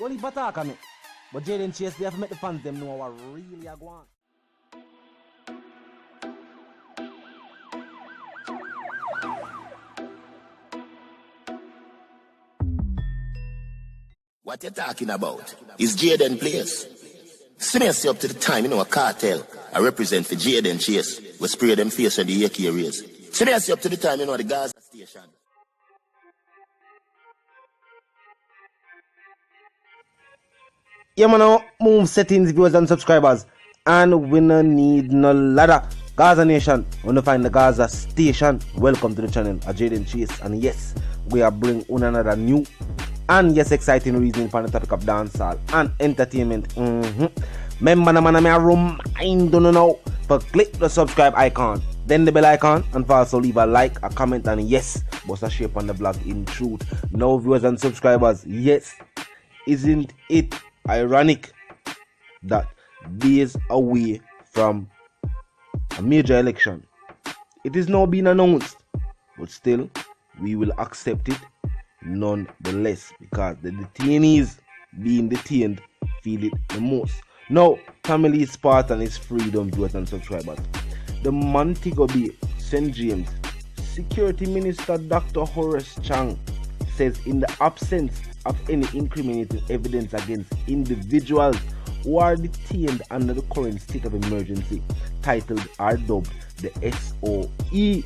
Only attack on me. But Jayden Chase, they have to make the fans them know what really are going. What you talking about? Is Jayden place? See me up to the time, a cartel. I represent for Jayden Chase. We spray them face on the AK rays. See me up to the time, the Gaza station. Yeah, man, move settings, viewers and subscribers. And we no need no ladder. Gaza Nation, when you find the Gaza station, welcome to the channel, Jayden Chase. And yes, we are bringing another new and yes, exciting reasoning for the topic of dancehall and entertainment. Remember, man, I remind you now to click the subscribe icon, then the bell icon, and also leave a like, a comment, and yes, bust a share on the blog in truth. Now, viewers and subscribers, yes, isn't it ironic that days away from a major election, it is now being announced, but still, we will accept it nonetheless because the detainees being detained feel it the most. Now, family Sparta and his freedom, viewers and subscribers. The Montego Bay St. James Security Minister Dr. Horace Chang says in the absence of any incriminating evidence against individuals who are detained under the current state of emergency, titled or dubbed the SOE,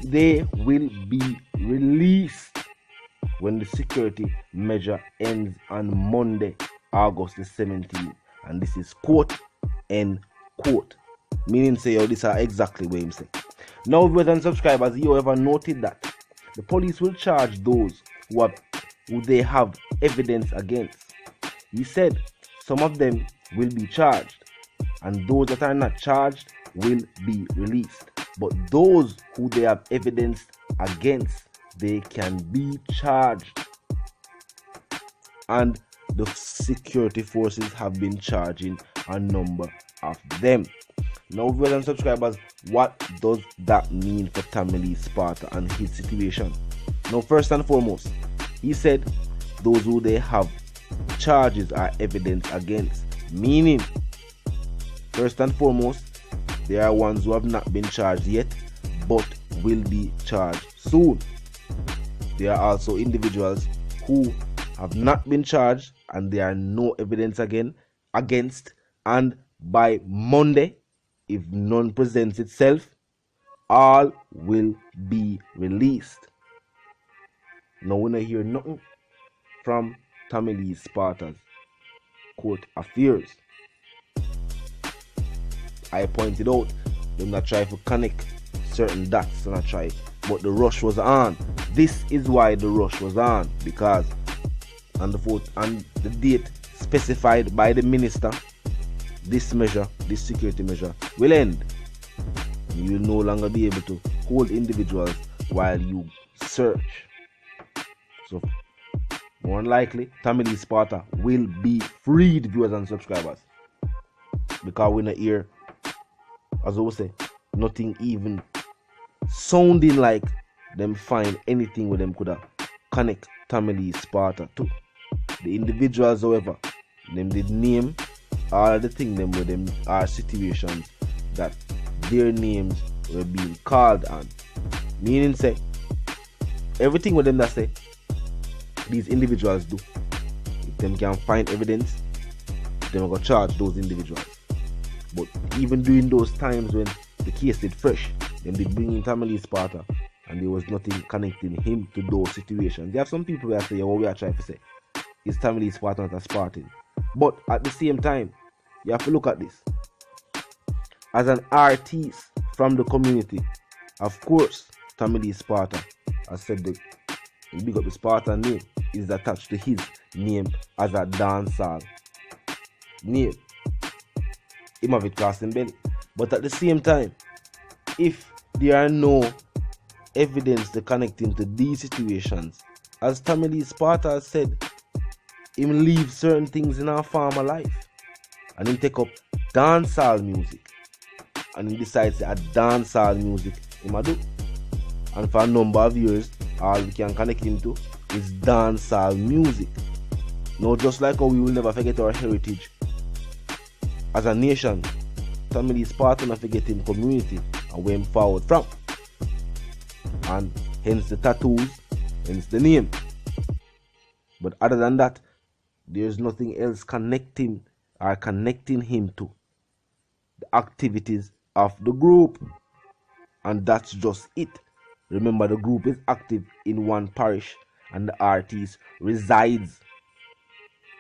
they will be released when the security measure ends on Monday, August the 17th. And this is quote, end quote. Meaning say, yo, this are exactly what him say. Now, viewers and subscribers, you ever noted that the police will charge those who they have evidence against. He said some of them will be charged and those that are not charged will be released. But those who they have evidence against, they can be charged. And the security forces have been charging a number of them. Now, viewers and subscribers, what does that mean for Tamale Sparta and his situation? Now, first and foremost, he said those who they have charges are evidence against. Meaning, first and foremost, there are ones who have not been charged yet, but will be charged soon. There are also individuals who have not been charged and there are no evidence against, and by Monday, if none presents itself, all will be released. Now we don't hear nothing from Tamale Sparta's court affairs. I pointed out them not try to connect certain dots and I try, but the rush was on. This is why the rush was on, because on the date specified by the minister, this security measure will end. You will no longer be able to hold individuals while you search. So more than likely, Tamale Sparta will be freed, viewers and subscribers, because we're not here, as I would say, nothing even sounding like them find anything where them could have connect Tamale Sparta to. The individuals, however, them did name all the things them where them are situations that their names were being called on. Meaning say, everything with them that say these individuals do, if them can find evidence, them are going to charge those individuals. But even during those times when the case did fresh, them did bring in Tamale Sparta and there was nothing connecting him to those situations. There are some people that say, what we are trying to say is Tamale Sparta not a Spartan. But at the same time, you have to look at this. As an artist from the community, of course, Tamale Sparta has said that the big up the Spartan name is attached to his name as a dancehall name. Him have it crossing belly. But at the same time, if there are no evidence to connect him to these situations, as Tamale Sparta has said, him leave certain things in our farmer life and him take up dancehall music and he decides that dancehall music him a do. And for a number of years, all we can connect him to is dancehall music. No, just like how we will never forget our heritage as a nation, family Sparta not forgetting community and where him forward from. And hence the tattoos, hence the name. But other than that, there's nothing else connecting him to the activities of the group. And that's just it. Remember, the group is active in one parish and the artist resides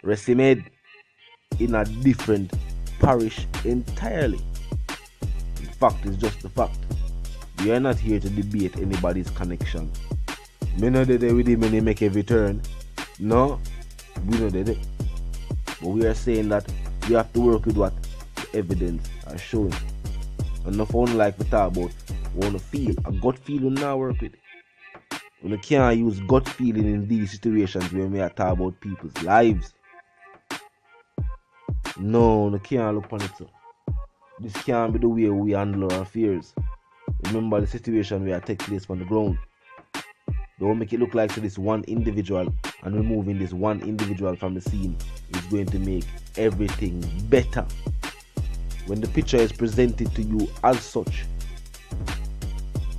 in a different parish entirely. The fact is just the fact. We are not here to debate anybody's connection. Me know that with him when they make every turn. No, we know that. But we are saying that we have to work with what the evidence are showing. And not only like we talk about, we want to feel. A gut feeling now work with. We can't use gut feeling in these situations when we are talking about people's lives. No, we can't look on it so. This can't be the way we handle our affairs. Remember the situation where it takes place on the ground. Don't make it look like so this one individual and removing this one individual from the scene is going to make everything better. When the picture is presented to you as such,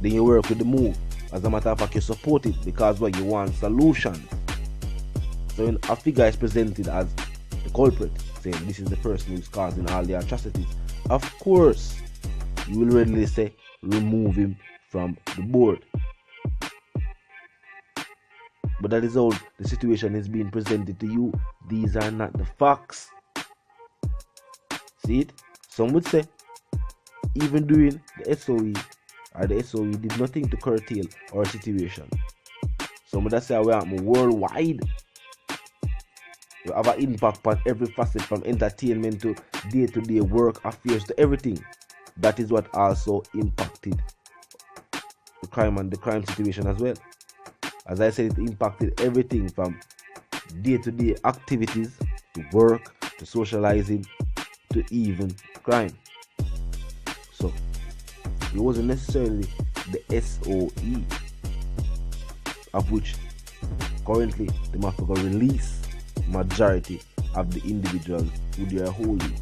then you work with the move. As a matter of fact, you support it because what you want solutions. So when a figure is presented as the culprit, saying this is the person who's causing all the atrocities, of course you will readily say remove him from the board. But that is how the situation is being presented to you. These are not the facts. See it? Some would say even during the SOE, or the SOE did nothing to curtail our situation. Some would say we are worldwide. We have an impact on every facet, from entertainment to day-to-day work affairs to everything. That is what also impacted the crime and the crime situation as well. As I said, it impacted everything from day-to-day activities to work to socializing to even crime. So it wasn't necessarily the SOE, of which currently the mafia release majority of the individuals who they are holding.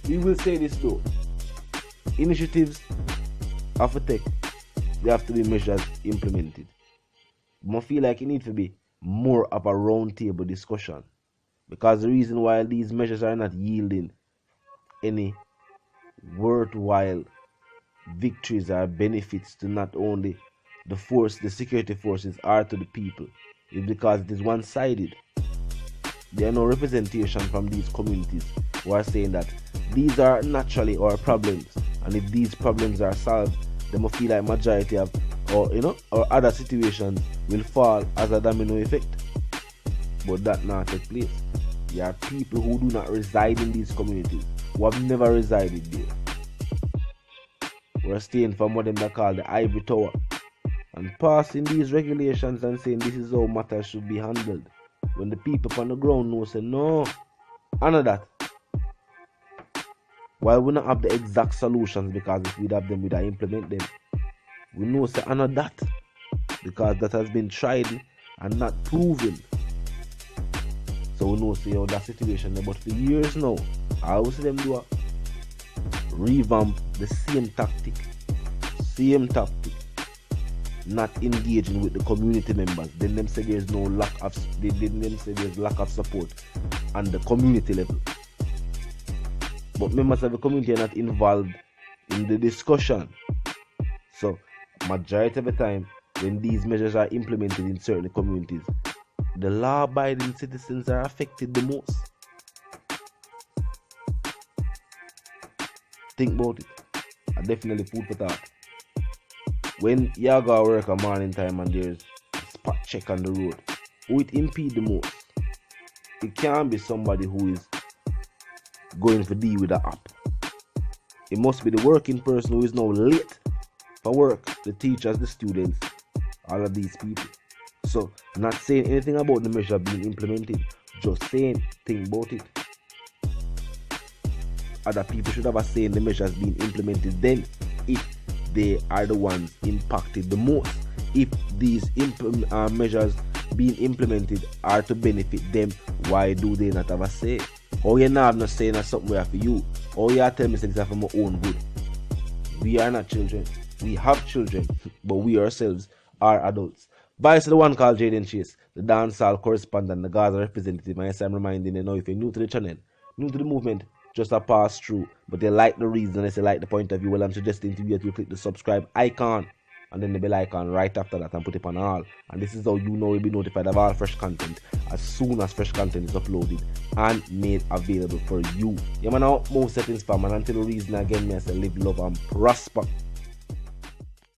We will say this though, initiatives of a tech, they have to be measures implemented. I feel like it needs to be more of a round table discussion, because the reason why these measures are not yielding any worthwhile victories or benefits to not only the security forces, or to the people, is because it is one-sided. There are no representation from these communities who are saying that these are naturally our problems, and if these problems are solved, they must feel like majority of or other situations will fall as a domino effect. But that not take place. There are people who do not reside in these communities, who have never resided there. We're staying from what they call the ivory tower and passing these regulations and saying this is how matters should be handled, when the people on the ground know say no, honor that. While we not have the exact solutions, because if we'd have them, we'd implement them. We know say honor that, because that has been tried and not proven. So we know say how that situation there. But for years now, I always see them do a revamp the same tactic, not engaging with the community members. Then them say there's no lack of there's lack of support on the community level. But members of the community are not involved in the discussion. So majority of the time when these measures are implemented in certain communities, the law-abiding citizens are affected the most. Think about it. I definitely food for thought. When you go to work a morning time and there's a spot check on the road, who it impede the most? It can't be somebody who is going for deal with the app. It must be the working person who is now late for work, the teachers, the students, all of these people. So, not saying anything about the measure being implemented, just saying, think about it. Other people should have a say in the measures being implemented then, if they are the ones impacted the most. If these measures being implemented are to benefit them, why do they not have a say? Or you not have no say in something we have for you? Or you are telling me things are for my own good? We are not children. We have children, but we ourselves are adults. Vice the one called Jayden Chase, the dancehall correspondent, the Gaza representative. And yes, I'm reminding you now, if you're new to the channel, new to the movement, just a pass through, but they like the reason, they like the point of view, well, I'm suggesting to you that you click the subscribe icon and then the bell icon right after that and put it on all. And this is how you know you'll be notified of all fresh content as soon as fresh content is uploaded and made available for you. Yeah, man, now, most settings, fam, and until the reason again, me I say live, love, and prosper.